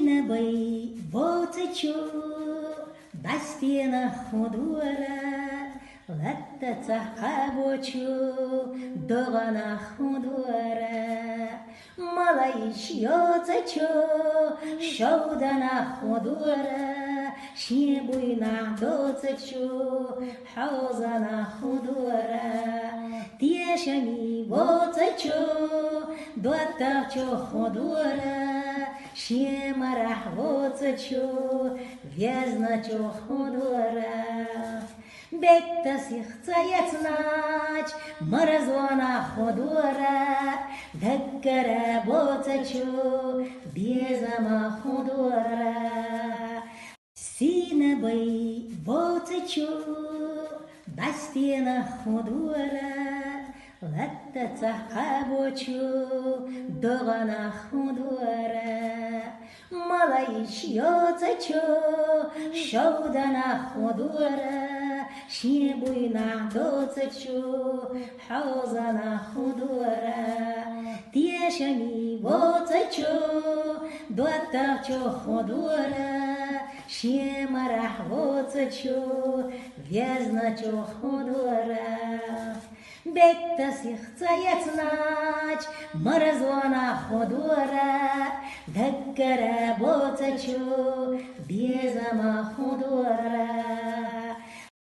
Sinebay votechu Bastiena khudura Latta tsahabochu Dogana khudura Malaish yotechu Shodana khudura Shibuina dotechu Hauzana khudura Tieshani votechu Dotachu khudura Шемарах воцачу, вязначу худора. Бетта сихцаец нач, маразона худора. Даккара воцачу, безама худора. Синебай воцачу, бастена худора. Латта цахабочу, догана худора. Малайш йоцачу, шаудана худора. Шибуйна доцачу, хаузана худора. Тешани воцачу, дуатачу худора. Шемарах воцачу, вязначу худора. Бетта сихцаец нач, маразона худора. Даккара боцачу, безама худора.